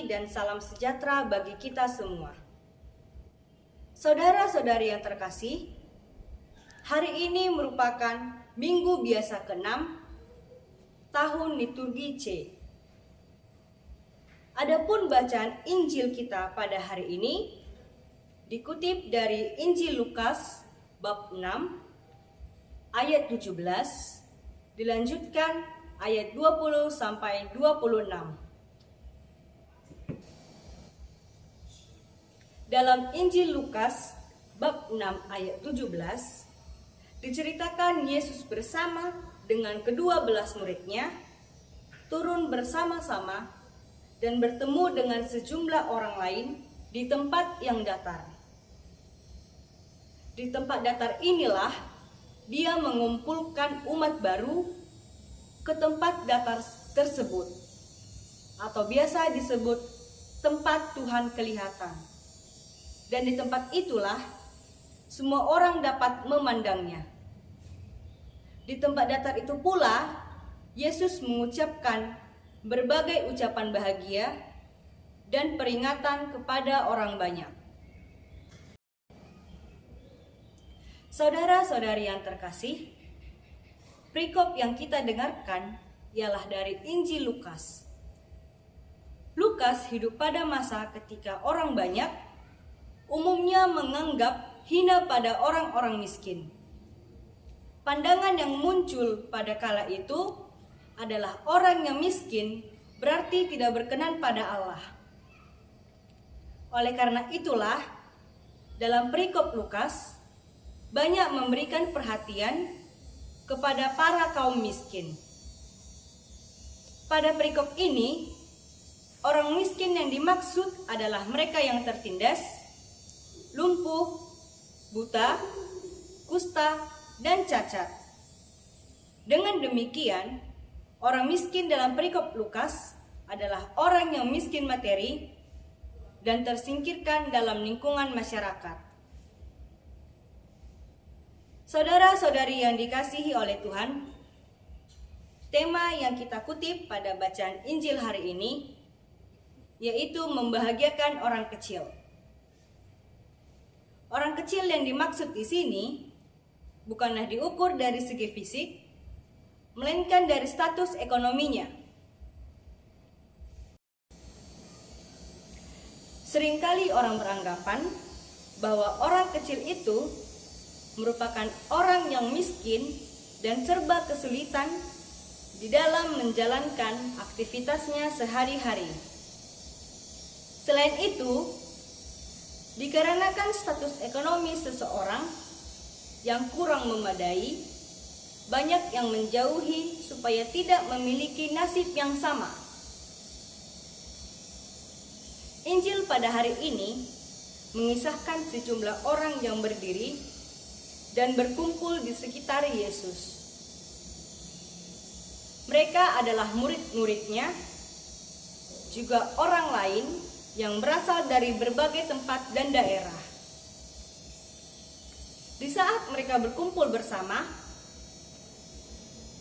kasih dan salam sejahtera bagi kita semua. Saudara-saudari yang terkasih, hari ini merupakan Minggu Biasa ke-6 tahun liturgi C. Adapun bacaan Injil kita pada hari ini dikutip dari Injil Lukas bab 6 ayat 17, dilanjutkan ayat 20 sampai 26. Dalam Injil Lukas bab 6 ayat 17 diceritakan Yesus bersama dengan kedua belas muridnya turun bersama-sama dan bertemu dengan sejumlah orang lain di tempat yang datar. Di tempat datar inilah dia mengumpulkan umat baru ke tempat datar tersebut, atau biasa disebut tempat Tuhan kelihatan. Dan di tempat itulah semua orang dapat memandangnya. Di tempat datar itu pula Yesus mengucapkan berbagai ucapan bahagia dan peringatan kepada orang banyak. Saudara-saudari yang terkasih, perikop yang kita dengarkan ialah dari Injil Lukas. Lukas hidup pada masa ketika orang banyak umumnya menganggap hina pada orang-orang miskin. Pandangan yang muncul pada kala itu adalah orang yang miskin berarti tidak berkenan pada Allah. Oleh karena itulah, dalam perikop Lukas banyak memberikan perhatian kepada para kaum miskin. Pada perikop ini, orang miskin yang dimaksud adalah mereka yang tertindas, lumpuh, buta, kusta, dan cacat. Dengan demikian, orang miskin dalam perikop Lukas adalah orang yang miskin materi dan tersingkirkan dalam lingkungan masyarakat. Saudara-saudari yang dikasihi oleh Tuhan, tema yang kita kutip pada bacaan Injil hari ini yaitu membahagiakan orang kecil. Orang kecil yang dimaksud di sini bukanlah diukur dari segi fisik, melainkan dari status ekonominya. Seringkali orang beranggapan bahwa orang kecil itu merupakan orang yang miskin dan serba kesulitan di dalam menjalankan aktivitasnya sehari-hari. Selain itu, dikarenakan status ekonomi seseorang yang kurang memadai, banyak yang menjauhi supaya tidak memiliki nasib yang sama. Injil pada hari ini mengisahkan sejumlah orang yang berdiri dan berkumpul di sekitar Yesus. Mereka adalah murid-muridnya, juga orang lain yang berasal dari berbagai tempat dan daerah. Di saat mereka berkumpul bersama,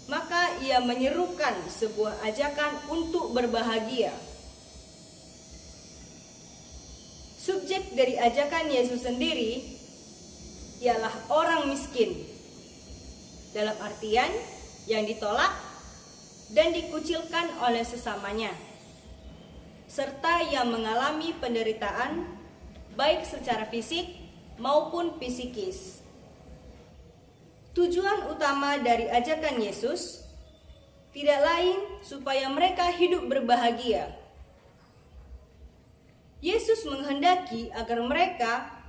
maka ia menyerukan sebuah ajakan untuk berbahagia. Subjek dari ajakan Yesus sendiri ialah orang miskin, dalam artian yang ditolak dan dikucilkan oleh sesamanya, serta yang mengalami penderitaan baik secara fisik maupun psikis. Tujuan utama dari ajakan Yesus tidak lain supaya mereka hidup berbahagia. Yesus menghendaki agar mereka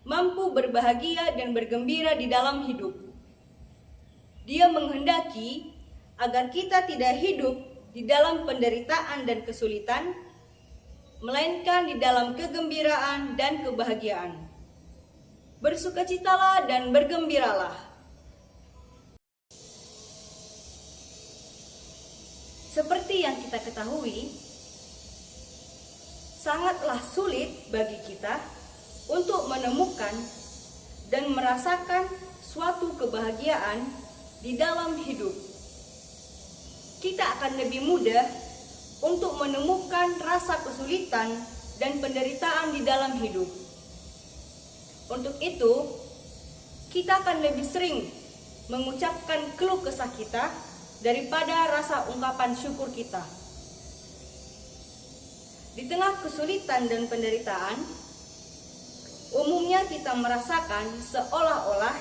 mampu berbahagia dan bergembira di dalam hidup. Dia menghendaki agar kita tidak hidup di dalam penderitaan dan kesulitan, melainkan di dalam kegembiraan dan kebahagiaan. Bersukacitalah dan bergembiralah. Seperti yang kita ketahui, sangatlah sulit bagi kita untuk menemukan dan merasakan suatu kebahagiaan di dalam hidup. Kita akan lebih mudah untuk menemukan rasa kesulitan dan penderitaan di dalam hidup. Untuk itu, kita akan lebih sering mengucapkan keluh kesah kita daripada rasa ungkapan syukur kita. Di tengah kesulitan dan penderitaan, umumnya kita merasakan seolah-olah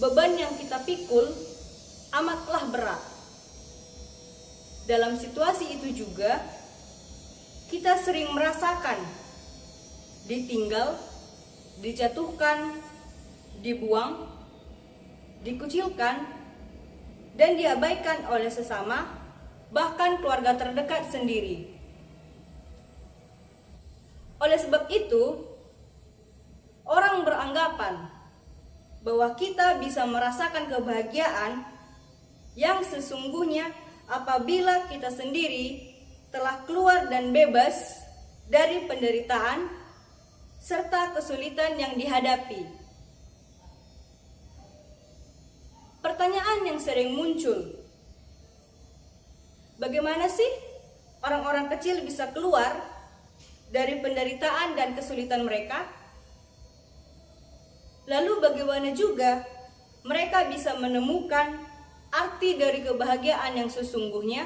beban yang kita pikul amatlah berat. Dalam situasi itu juga, kita sering merasakan ditinggal, dijatuhkan, dibuang, dikucilkan, dan diabaikan oleh sesama, bahkan keluarga terdekat sendiri. Oleh sebab itu, orang beranggapan bahwa kita bisa merasakan kebahagiaan yang sesungguhnya apabila kita sendiri telah keluar dan bebas dari penderitaan serta kesulitan yang dihadapi. Pertanyaan yang sering muncul, bagaimana sih orang-orang kecil bisa keluar dari penderitaan dan kesulitan mereka? Lalu bagaimana juga mereka bisa menemukan arti dari kebahagiaan yang sesungguhnya?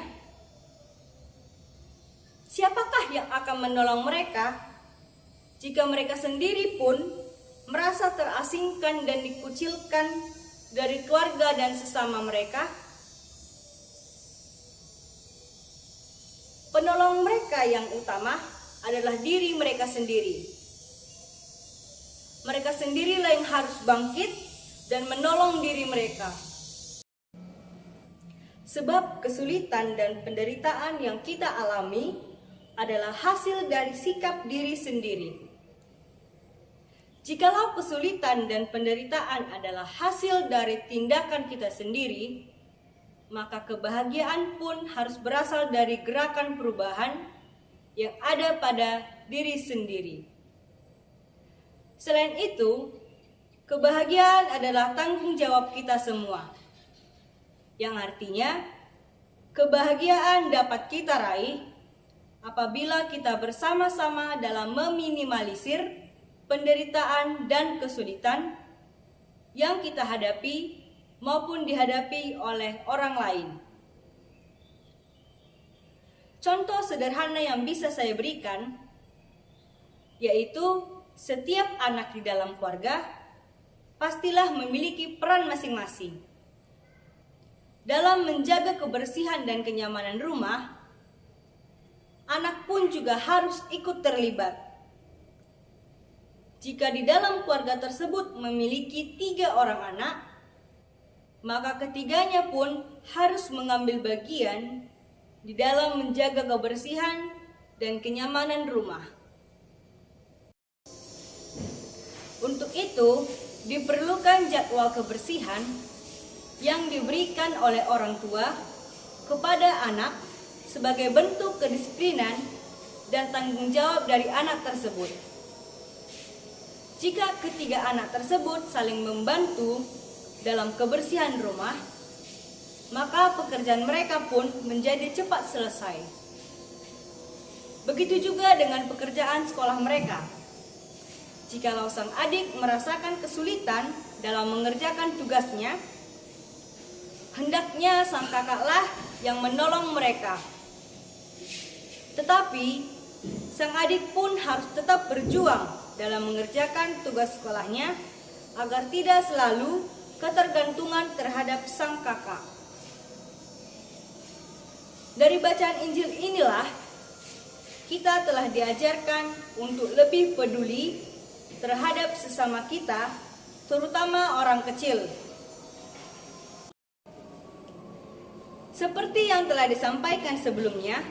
Siapakah yang akan menolong mereka jika mereka sendiri pun merasa terasingkan dan dikucilkan dari keluarga dan sesama mereka? Penolong mereka yang utama adalah diri mereka sendiri. Mereka sendirilah yang harus bangkit dan menolong diri mereka. Sebab kesulitan dan penderitaan yang kita alami adalah hasil dari sikap diri sendiri. Jikalau kesulitan dan penderitaan adalah hasil dari tindakan kita sendiri, maka kebahagiaan pun harus berasal dari gerakan perubahan yang ada pada diri sendiri. Selain itu, kebahagiaan adalah tanggung jawab kita semua, yang artinya kebahagiaan dapat kita raih apabila kita bersama-sama dalam meminimalisir penderitaan dan kesulitan yang kita hadapi maupun dihadapi oleh orang lain. Contoh sederhana yang bisa saya berikan yaitu setiap anak di dalam keluarga pastilah memiliki peran masing-masing. Dalam menjaga kebersihan dan kenyamanan rumah, anak pun juga harus ikut terlibat. Jika di dalam keluarga tersebut memiliki 3 orang anak, maka ketiganya pun harus mengambil bagian di dalam menjaga kebersihan dan kenyamanan rumah. Untuk itu, diperlukan jadwal kebersihan yang diberikan oleh orang tua kepada anak sebagai bentuk kedisiplinan dan tanggung jawab dari anak tersebut. Jika ketiga anak tersebut saling membantu dalam kebersihan rumah, maka pekerjaan mereka pun menjadi cepat selesai. Begitu juga dengan pekerjaan sekolah mereka. Jikalau sang adik merasakan kesulitan dalam mengerjakan tugasnya, hendaknya sang kakaklah yang menolong mereka. Tetapi, sang adik pun harus tetap berjuang dalam mengerjakan tugas sekolahnya agar tidak selalu ketergantungan terhadap sang kakak. Dari bacaan Injil inilah, kita telah diajarkan untuk lebih peduli terhadap sesama kita, terutama orang kecil. Seperti yang telah disampaikan sebelumnya,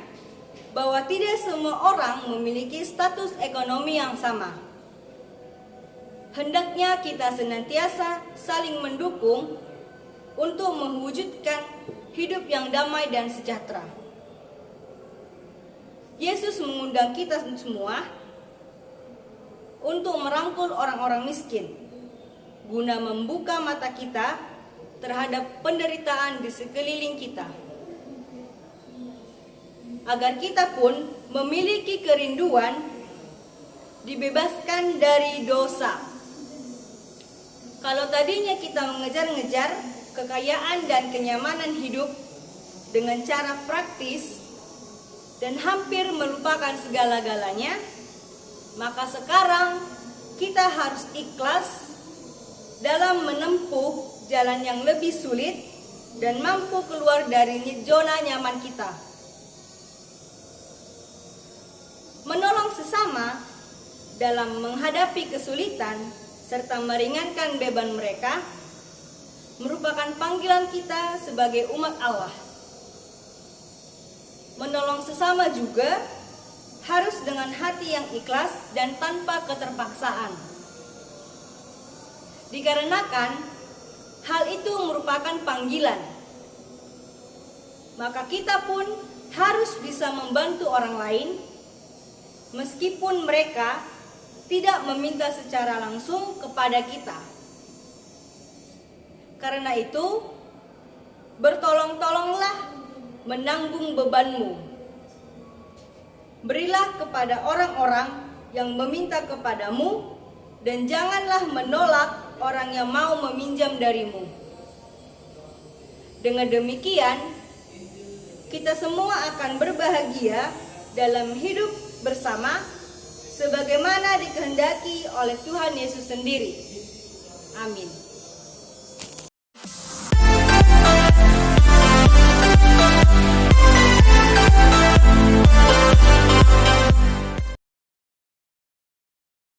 bahwa tidak semua orang memiliki status ekonomi yang sama. Hendaknya kita senantiasa saling mendukung untuk mewujudkan hidup yang damai dan sejahtera. Yesus mengundang kita semua untuk merangkul orang-orang miskin, guna membuka mata kita terhadap penderitaan di sekeliling kita. agar kita pun memiliki kerinduan dibebaskan dari dosa. Kalau tadinya kita mengejar-ngejar kekayaan dan kenyamanan hidup dengan cara praktis dan hampir melupakan segala-galanya, maka sekarang kita harus ikhlas dalam menempuh jalan yang lebih sulit dan mampu keluar dari zona nyaman kita. Menolong sesama dalam menghadapi kesulitan serta meringankan beban mereka merupakan panggilan kita sebagai umat Allah. Menolong sesama juga harus dengan hati yang ikhlas dan tanpa keterpaksaan. Dikarenakan hal itu merupakan panggilan, maka kita pun harus bisa membantu orang lain meskipun mereka tidak meminta secara langsung kepada kita. Karena itu, bertolong-tolonglah menanggung bebanmu. Berilah kepada orang-orang yang meminta kepadamu, dan janganlah menolak orang yang mau meminjam darimu. Dengan demikian, kita semua akan berbahagia dalam hidup bersama sebagaimana dikehendaki oleh Tuhan Yesus sendiri. Amin.